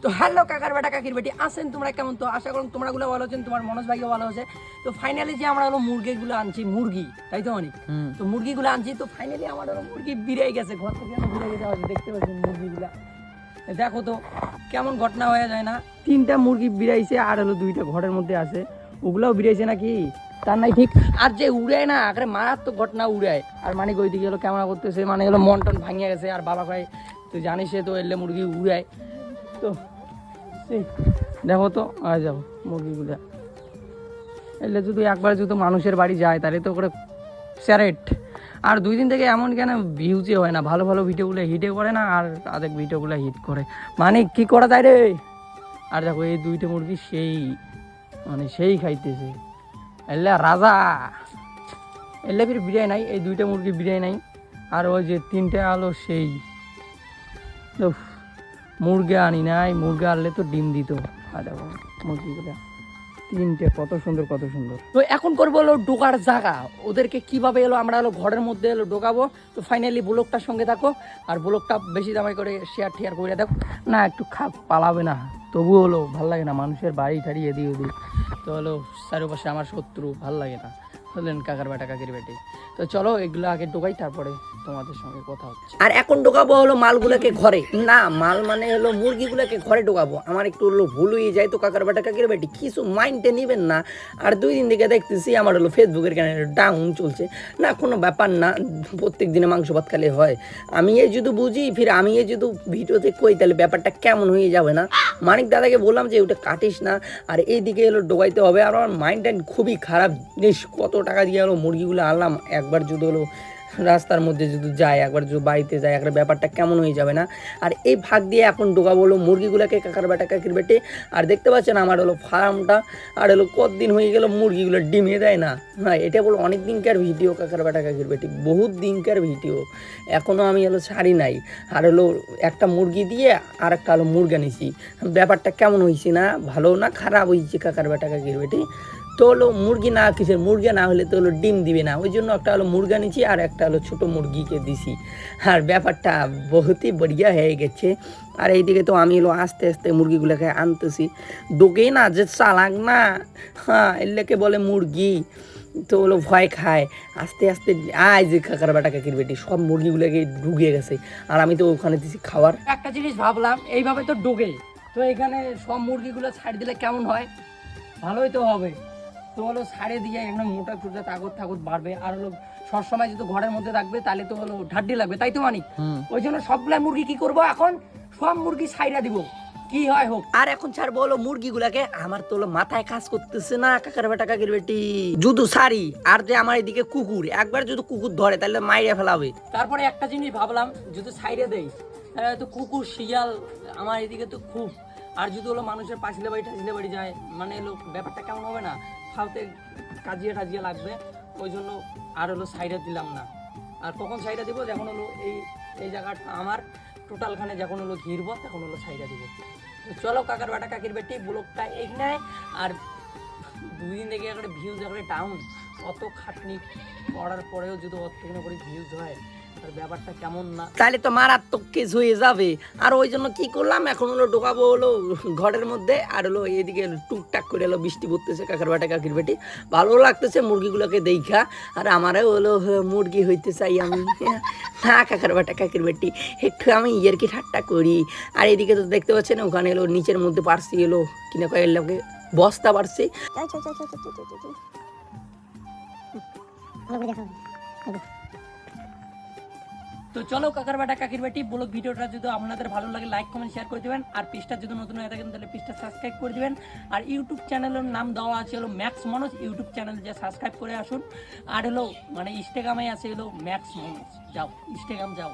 তো হ্যালো কাকার বেটা কাকির বেটি আছেন তোমরা কেমন? তো আশা করুন তোমরা গুলো ভালো আছেন, তোমার মনোজ ভাইও ভালো আছে। তো ফাইনালি যে আমরা হলো মুরগিগুলো আনছি, মুরগি তাই তো অনেক, তো মুরগিগুলো আনছি। তো ফাইনালি আমার হলো মুরগি বেরিয়ে গেছে ঘর থেকে, বেরিয়ে গেছে, দেখতে পাচ্ছেন মুরগিগুলা। দেখো তো কেমন ঘটনা হয়ে যায় না, 3টা মুরগি বিড়াইছে আর হলো 2টা ঘরের মধ্যে আছে, ওগুলাও বিড়াইছে নাকি তার নাই ঠিক। আর যে উড়ায় না আরে মারাত্মক ঘটনা উড়ায়। আর মানে ওই দিকে হলো ক্যামেরা করতেছে, মানে হলো মন টন ভাঙিয়ে গেছে। আর বাবা ভাই তুই জানিস তো এলে মুরগি উড়ায়। তো দেখো তো আর যাবো মুরগিগুলা এলে যদি একবার যদি মানুষের বাড়ি যায় তাহলে তো করে স্যারেট। আর 2 দিন থেকে এমন কেন ভিউজে হয় না, ভালো ভালো ভিডিওগুলো হিটে করে না, আর তাদের ভিডিওগুলো হিট করে, মানে কি করা যায় রে। আর দেখো এই 2টা মুরগি সেই মানে সেই খাইতেছে, এলে রাজা এলে ফির বিরিয়ানি নাই, এই 2টা মুরগি বিরিয়ানি নাই। আর ওই যে 3টে আলো সেই মুরগি আনি নাই, মুরগি আনলে তো ডিম দিত। আর দেখো মুরগিগুলো 3টে কত সুন্দর কত সুন্দর। তো এখন করবো হলো ঢোকার জায়গা, ওদেরকে কিভাবে এলো আমরা হলো ঘরের মধ্যে এলো ঢোকাবো। তো ফাইনালি ব্লগটার সঙ্গে থাকো, আর ব্লগটা বেশি দামাই করে শেয়ার টেয়ার করে দেখো না, একটু পালাবে না, তবু হলো ভাল লাগে না, মানুষের বাড়ি ঠাড়ি এদিক ওদিক তো হলো চারপাশে আমার শত্রু, ভাল লাগে না, বললেন কাকার বেটা কাকির বেটি। তো চলো এগুলো আগে ঢোকাই, তারপরে তোমাদের সঙ্গে কথা হচ্ছে। আর এখন ঢোকাবো হলো মালগুলোকে ঘরে, না মাল মানে হলো মুরগিগুলোকে ঘরে ঢোকাবো। আমার একটু হলো ভুল হয়ে যায়, তো কাকার বেটা কাকির বেটি কিছু মাইন্ডে নিবেন না। আর 2 দিন থেকে দেখতেছি আমার হলো ফেসবুকের কেন ডাউন চলছে না, কোনো ব্যাপার না, প্রত্যেক দিনে মাংস ভাত খালে হয়। আমি এই যদি বুঝি ফির আমি এই যদি ভিডিওতে কই তাহলে ব্যাপারটা কেমন হয়ে যাবে না। মানিক দাদাকে বললাম যে ওটা কাটিস না, আর এইদিকে এলো ঢোকাইতে হবে। আর আমার মাইন্ডটা খুবই খারাপ জিনিস, কত টাকা দিয়ে হলো মুরগিগুলো আনলাম, একবার যদি হলো রাস্তার মধ্যে যদি যায়, একবার যদি বাড়িতে যায়, একটা ব্যাপারটা কেমন হয়ে যাবে না। আর এই ভাগ দিয়ে এখন ঢোকাবো হলো মুরগিগুলোকে কাকার বেটা কাকির বেটে। আর দেখতে পাচ্ছেন আমার হলো ফার্মটা, আর হলো কতদিন হয়ে গেল মুরগিগুলো ডিমে দেয় না। হ্যাঁ এটা বলো অনেক দিনকার ভিডিও কাকার বেটা কাকির বেটি, বহুত দিনকার ভিডিও, এখনও আমি হলো ছাড়ি নাই। আর হলো একটা মুরগি দিয়ে আর একটা হলো মুরগা নিছি, ব্যাপারটা কেমন হয়েছে না, ভালো না খারাপ হয়েছে কাকার বেটা কাকির বেটি। তো হলো মুরগি না কিসের মুরগি না হলে তো হলো ডিম দিবে না, ওই জন্য একটা হলো মুরগা নিচ্ছি আর একটা হলো ছোটো মুরগিকে দিছি। আর ব্যাপারটা বহুতই বড়িয়া হয়ে গেছে। আর এইদিকে তো আমি হলো আস্তে আস্তে মুরগিগুলোকে আনতেছি, ডোকে না যে চালাক না, হ্যাঁ এগুলোকে বলে মুরগি, তো হলো ভয় খায়। আস্তে আস্তে আয় যে কাকার বেটা কাকির বেটি সব মুরগিগুলোকে ঢুকে গেছে, আর আমি তো ওখানে দিছি খাবার। একটা জিনিস ভাবলাম এইভাবে তো ডোকে, তো এখানে সব মুরগিগুলো ছাড় দিলে কেমন হয়, ভালোই তো হবে। তো হলো ছাড়ে দিয়ে একদম মোটা চুটা তাগত বাড়বে, আর হলো সবসময় যদি ঘরের মধ্যে থাকবে তাহলে তো হলো ঢাড্ডি লাগবে, তাই তো মানি। ওই জন্য সবগুলা মুরগি কি করব, এখন সব মুরগি ছাইড়া দিব, কি হয় হোক। আর এখন ছাড়বো হলো মুরগিগুলাকে, আমার তো হলো মাথায় কাজ করতেছে না কাকার বেটা কাকির বেটি, যুদু সারি আর যে আমার এদিকে কুকুর, একবার যদি কুকুর ধরে তাহলে মাইরে ফেলাবে। তারপরে একটা জিনিস ভাবলাম যদি ছাইড়ে দেই তো কুকুর শিয়াল আমার এদিকে তো খুব, আর যদি হলো মানুষের পাঁচিলে বাড়ি যায়, মানে হলো ব্যাপারটা কেমন হবে না, ফালতে কাজিয়ে টাজিয়ে লাগবে, ওই জন্য আর হলো সাইডে দিলাম না। আর কখন সাইডে দিব, যখন হলো এই জায়গাটা আমার টোটালখানে যখন হলো ঘিরব তখন হলো সাইডে দিব। চলো কাকার বেটা কাকির বেটি ব্লগটা এখানে। আর 2 দিন থেকে একটা ভিউজ একটা ডাউন, অত খাটনি করার পরেও যদি অত করে ভিউজ হয় আর ব্যাপারটা কেমন না, তাহলে তো মারাত্মক কেস হয়ে যাবে। আর ওই জন্য কি করলাম, এখন হলো ঢোকাবো হলো ঘরের মধ্যে, আর হলো এদিকে টুকটাক করে হলো বৃষ্টি পড়তেছে, কাকার বেটা কাকির বেটি ভালো লাগতেছে মুরগিগুলোকে দেখা। আর আমারও হলো মুরগি হইতে চাই আমি, না কাকার বেটা কাকির বেটি একটু আমি ইয়ের কি ঠাট্টা করি। আর এদিকে তো দেখতে পাচ্ছেন ওখানে এলো নিচের মধ্যে পারছি এলো কিনা কয়ের লোকে বস্তা পারছি। তো চলো কাকার বেটা কাকির বেটি ব্লগ ভিডিওটা যদি আপনাদের ভালো লাগে লাইক কমেন্ট শেয়ার করে দিবেন, আর পেজটা যদি নতুন হয়ে থাকেন তাহলে পেজটা সাবস্ক্রাইব করে দিবেন। আর ইউটিউব চ্যানেলের নাম দেওয়া আছে হলো ম্যাক্স মনোজ, ইউটিউব চ্যানেল যে সাবস্ক্রাইব করে আসুন। আর হলো মানে ইনস্টাগ্রামে আছে হলো ম্যাক্স মনোজ, যাও ইনস্টাগ্রাম যাও।